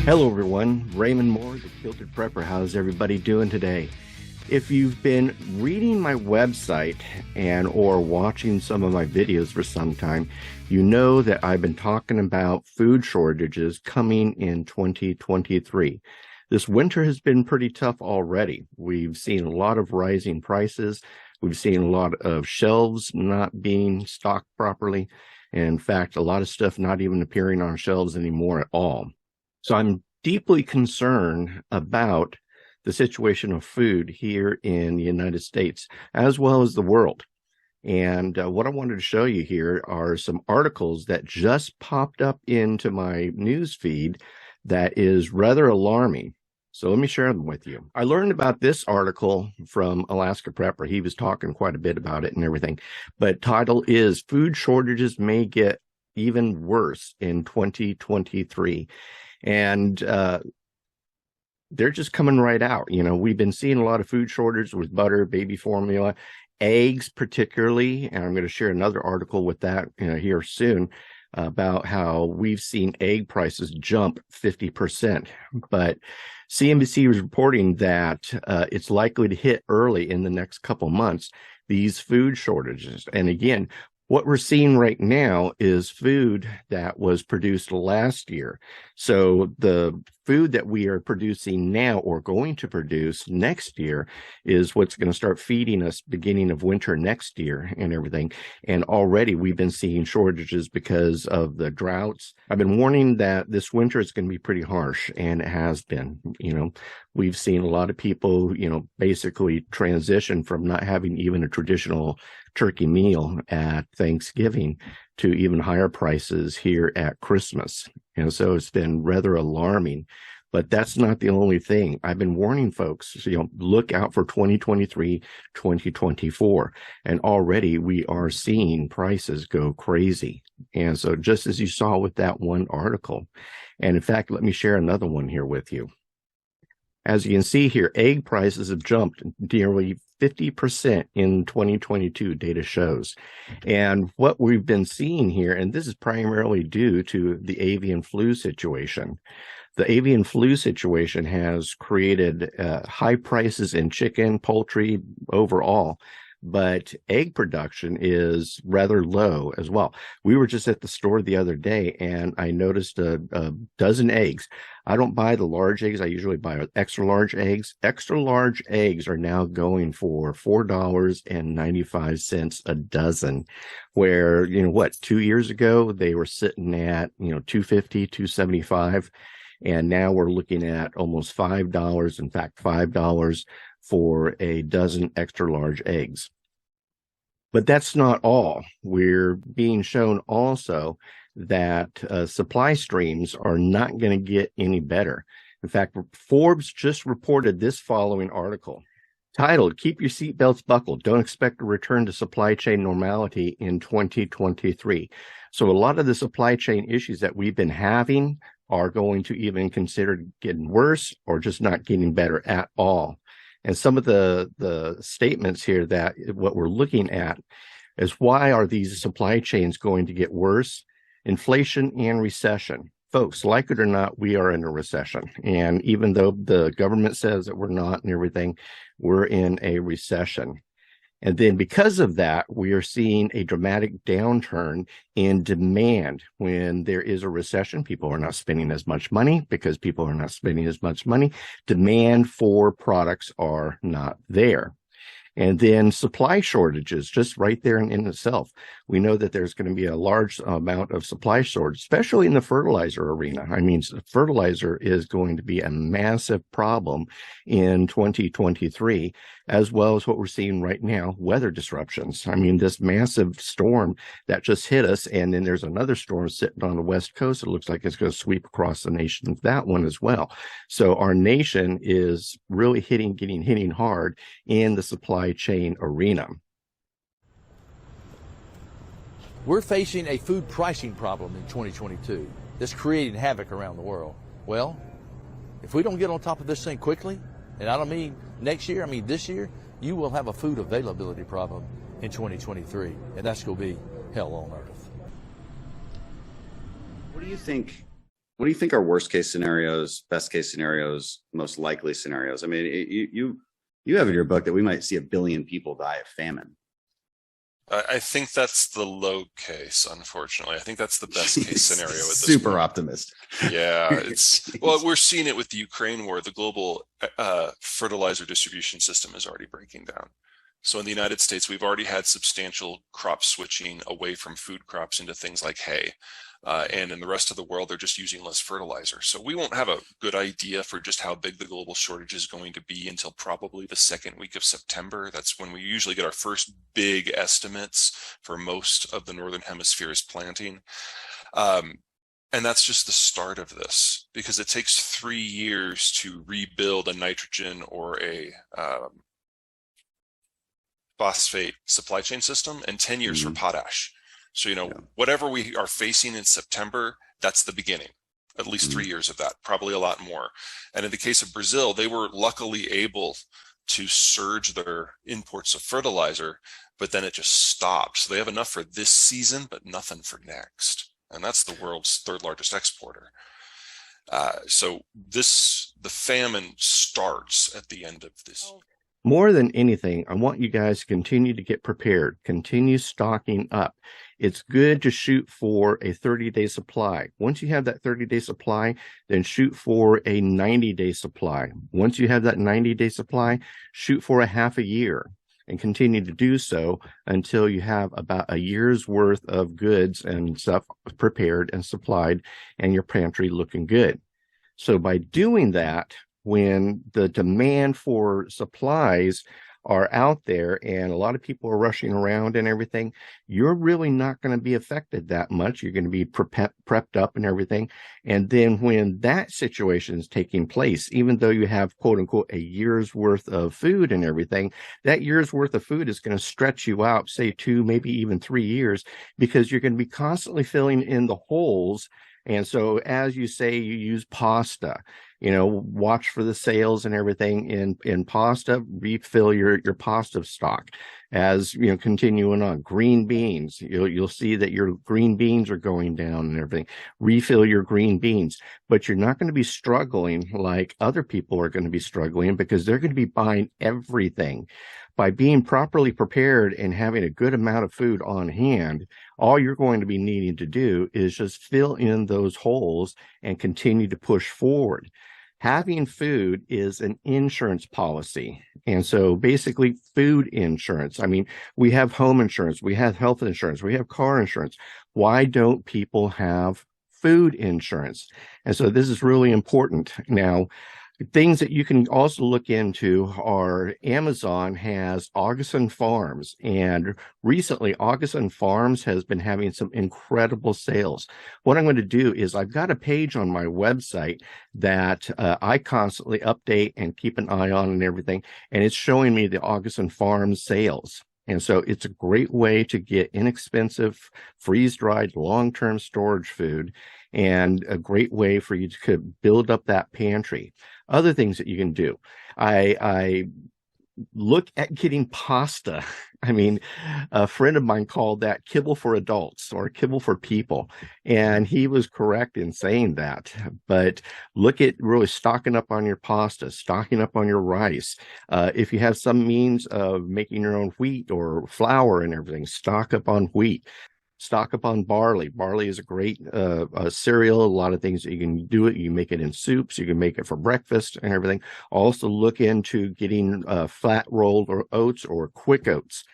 Hello everyone, Raymond Moore, the Kilted Prepper. How's everybody doing today? If you've been reading my website and or watching some of my videos for some time, you know that I've been talking about food shortages coming in 2023. This winter has been pretty tough already. We've seen a lot of rising prices. We've seen a lot of shelves not being stocked properly. In fact, a lot of stuff not even appearing on shelves anymore at all. So I'm deeply concerned about the situation of food here in the United States, as well as the world. And what I wanted to show you here are some articles that just popped up into my news feed that is rather alarming. So let me share them with you. I learned about this article from Alaska Prepper. He was talking quite a bit about it and everything. But title is Food Shortages May Get Even Worse in 2023. And they're just coming right out. You know, we've been seeing a lot of food shortages with butter, baby formula, eggs particularly. And I'm going to share another article with that here soon about how we've seen egg prices jump 50%. But CNBC was reporting that it's likely to hit early in the next couple months, these food shortages. And again, what we're seeing right now is food that was produced last year. So the food that we are producing now or going to produce next year is what's going to start feeding us beginning of winter next year and everything. And already we've been seeing shortages because of the droughts. I've been warning that this winter is going to be pretty harsh, and it has been. You know, we've seen a lot of people, basically transition from not having even a traditional turkey meal at Thanksgiving to even higher prices here at Christmas. And so it's been rather alarming. But that's not the only thing. I've been warning folks, look out for 2023, 2024. And already we are seeing prices go crazy. And so just as you saw with that one article, and in fact, let me share another one here with you. As you can see here, egg prices have jumped nearly 50% in 2022, data shows. And what we've been seeing here, and this is primarily due to the avian flu situation. The avian flu situation has created high prices in chicken, poultry overall, but egg production is rather low as well. We were just at the store the other day, and I noticed a dozen eggs. I don't buy the large eggs. I usually buy extra large eggs. Extra large eggs are now going for $4.95 a dozen, where, 2 years ago, they were sitting at, $2.50, $2.75. And now we're looking at almost $5, in fact, $5 for a dozen extra large eggs. But that's not all. We're being shown also that supply streams are not going to get any better. In fact, Forbes just reported this following article titled, Keep Your Seatbelts Buckled. Don't expect a return to supply chain normality in 2023. So a lot of the supply chain issues that we've been having are going to even consider getting worse or just not getting better at all. And some of the statements here that what we're looking at is, why are these supply chains going to get worse? Inflation and recession. Folks, like it or not, we are in a recession. And even though the government says that we're not and everything, we're in a recession. And then because of that, we are seeing a dramatic downturn in demand. When there is a recession, people are not spending as much money. Because people are not spending as much money, demand for products are not there. And then supply shortages, just right there in itself. We know that there's going to be a large amount of supply shortage, especially in the fertilizer arena. I mean, fertilizer is going to be a massive problem in 2023, as well as what we're seeing right now, weather disruptions. I mean, this massive storm that just hit us, and then there's another storm sitting on the West Coast. It looks like it's going to sweep across the nation with that one as well. So our nation is really hitting hard in the supply chain arena. We're facing a food pricing problem in 2022 that's creating havoc around the world. Well, if we don't get on top of this thing quickly, and I don't mean next year, I mean this year, you will have a food availability problem in 2023, and that's going to be hell on earth. What do you think What do you think are worst case scenarios, best case scenarios, most likely scenarios? I mean, you have in your book that we might see 1 billion people die of famine. I think that's the low case, unfortunately. I think that's the best case scenario at this Super point. optimistic. Yeah, well, we're seeing it with the Ukraine war. The global fertilizer distribution system is already breaking down. So in the United States, we've already had substantial crop switching away from food crops into things like hay. And in the rest of the world, they're just using less fertilizer. So we won't have a good idea for just how big the global shortage is going to be until probably the second week of September. That's when we usually get our first big estimates for most of the Northern Hemisphere's planting. And that's just the start of this, because it takes 3 years to rebuild a nitrogen or a phosphate supply chain system, and 10 years for potash. So, whatever we are facing in September, that's the beginning, at least 3 years of that, probably a lot more. And in the case of Brazil, they were luckily able to surge their imports of fertilizer, but then it just stopped. So they have enough for this season, but nothing for next. And that's the world's 3rd largest exporter. So the famine starts at the end of this. More than anything, I want you guys to continue to get prepared, continue stocking up. It's good to shoot for a 30-day supply. Once you have that 30-day supply, then shoot for a 90-day supply. Once you have that 90-day supply, shoot for a half a year and continue to do so until you have about a year's worth of goods and stuff prepared and supplied and your pantry looking good. So by doing that, when the demand for supplies are out there and a lot of people are rushing around and everything, you're really not going to be affected that much. You're going to be prepped up and everything. And then when that situation is taking place, even though you have, quote unquote, a year's worth of food and everything, that year's worth of food is going to stretch you out, say 2, maybe even 3 years, because you're going to be constantly filling in the holes. And so, as you say, you use pasta, watch for the sales and everything in pasta, refill your pasta stock. As, continuing on, green beans, you'll see that your green beans are going down and everything. Refill your green beans, but you're not going to be struggling like other people are going to be struggling, because they're going to be buying everything. By being properly prepared and having a good amount of food on hand, all you're going to be needing to do is just fill in those holes and continue to push forward. Having food is an insurance policy. And so basically food insurance. I mean, we have home insurance, we have health insurance, we have car insurance. Why don't people have food insurance? And so this is really important. Now, things that you can also look into are Amazon has Augustin Farms, and recently Augustin Farms has been having some incredible sales. What I'm going to do is I've got a page on my website that I constantly update and keep an eye on and everything, and it's showing me the Augustin Farms sales. And so it's a great way to get inexpensive, freeze-dried, long-term storage food, and a great way for you to build up that pantry. Other things that you can do. I look at getting pasta. I mean, a friend of mine called that kibble for adults or kibble for people. And he was correct in saying that. But look at really stocking up on your pasta, stocking up on your rice. If you have some means of making your own wheat or flour and everything, stock up on wheat. Stock up on barley. Barley is a great cereal. A lot of things that you can do it. You make it in soups. You can make it for breakfast and everything. Also look into getting flat rolled or oats or quick oats.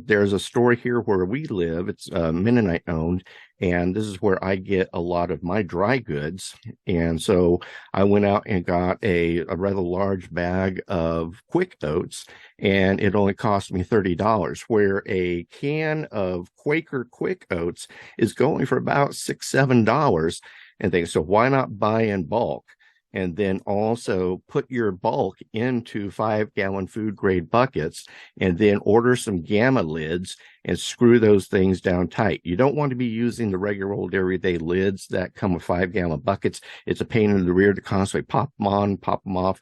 There's a store here where we live. It's Mennonite owned, and this is where I get a lot of my dry goods. And so I went out and got a rather large bag of quick oats, and it only cost me $30, where a can of Quaker quick oats is going for about $6, $7 and things. So why not buy in bulk? And then also put your bulk into 5-gallon food grade buckets, and then order some gamma lids and screw those things down tight. You don't want to be using the regular old everyday lids that come with 5-gallon buckets. It's a pain in the rear to constantly pop them on, pop them off.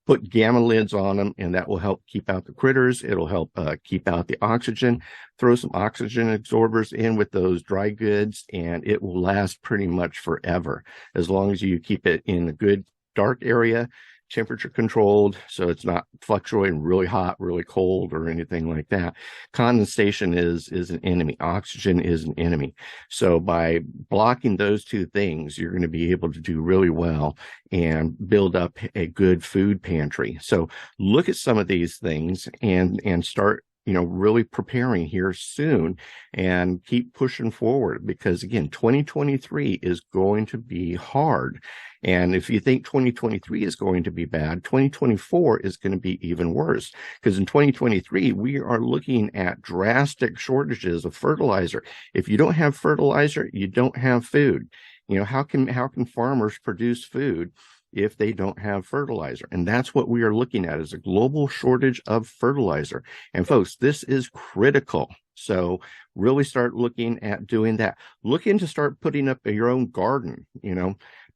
put gamma lids on them, and that will help keep out the critters. It'll help keep out the oxygen. Throw some oxygen absorbers in with those dry goods, and it will last pretty much forever, as long as you keep it in a good dark area, temperature controlled, so it's not fluctuating really hot, really cold, or anything like that. Condensation is an enemy. Oxygen is an enemy. So by blocking those two things, you're going to be able to do really well and build up a good food pantry. So look at some of these things and start really preparing here soon, and keep pushing forward, because again, 2023 is going to be hard. And if you think 2023 is going to be bad, 2024 is going to be even worse, because in 2023, we are looking at drastic shortages of fertilizer. If you don't have fertilizer, you don't have food. How can farmers produce food if they don't have fertilizer? And that's what we are looking at, is a global shortage of fertilizer. And folks, this is critical. So really start looking at doing that. Looking to start putting up your own garden,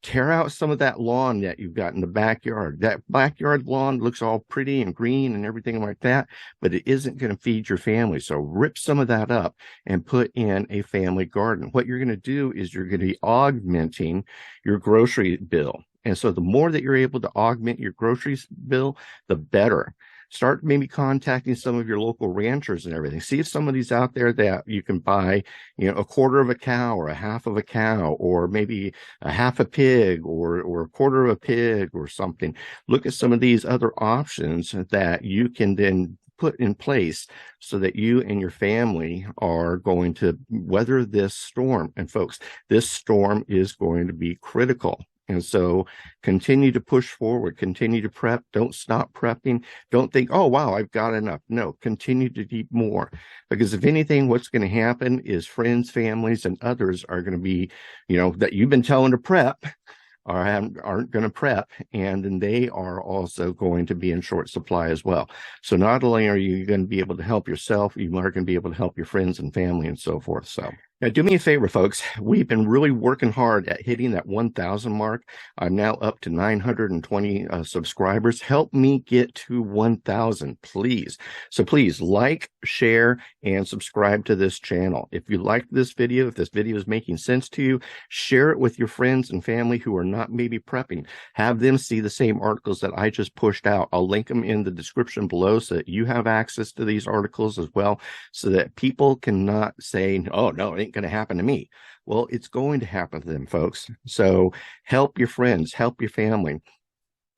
tear out some of that lawn that you've got in the backyard. That backyard lawn looks all pretty and green and everything like that, but it isn't going to feed your family. So rip some of that up and put in a family garden. What you're going to do is you're going to be augmenting your grocery bill. And so the more that you're able to augment your groceries bill, the better. Start maybe contacting some of your local ranchers and everything. See if somebody's out there that you can buy, a quarter of a cow or a half of a cow, or maybe a half a pig or a quarter of a pig or something. Look at some of these other options that you can then put in place so that you and your family are going to weather this storm. And folks, this storm is going to be critical. And so continue to push forward, continue to prep. Don't stop prepping. Don't think, oh, wow, I've got enough. No, continue to do more. Because if anything, what's going to happen is friends, families, and others are going to be, that you've been telling to prep, aren't going to prep, and then they are also going to be in short supply as well. So not only are you going to be able to help yourself, you are going to be able to help your friends and family and so forth. So now, do me a favor, folks. We've been really working hard at hitting that 1,000 mark. I'm now up to 920 subscribers. Help me get to 1,000, please. So please like, share, and subscribe to this channel. If you like this video, if this video is making sense to you, share it with your friends and family who are not maybe prepping. Have them see the same articles that I just pushed out. I'll link them in the description below so that you have access to these articles as well, so that people cannot say, oh, no, it ain't going to happen to me. Well, it's going to happen to them, folks. So help your friends, help your family.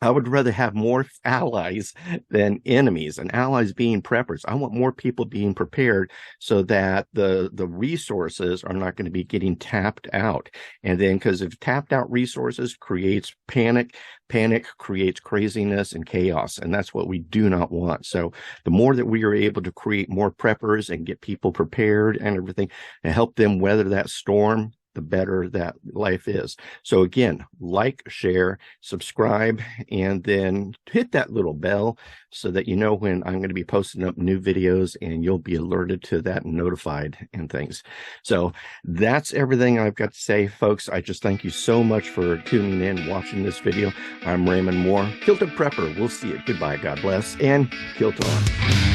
I would rather have more allies than enemies, and allies being preppers. I want more people being prepared so that the resources are not going to be getting tapped out. And then, because if tapped out resources creates panic creates craziness and chaos, and that's what we do not want. So the more that we are able to create more preppers and get people prepared and everything and help them weather that storm, the better that life is. So again, like, share, subscribe, and then hit that little bell so that you know when I'm going to be posting up new videos, and you'll be alerted to that and notified and things. So that's everything I've got to say, folks. I just thank you so much for tuning in, watching this video. I'm Raymond Moore, Kilted Prepper. We'll see you. Goodbye. God bless, and Kilt on.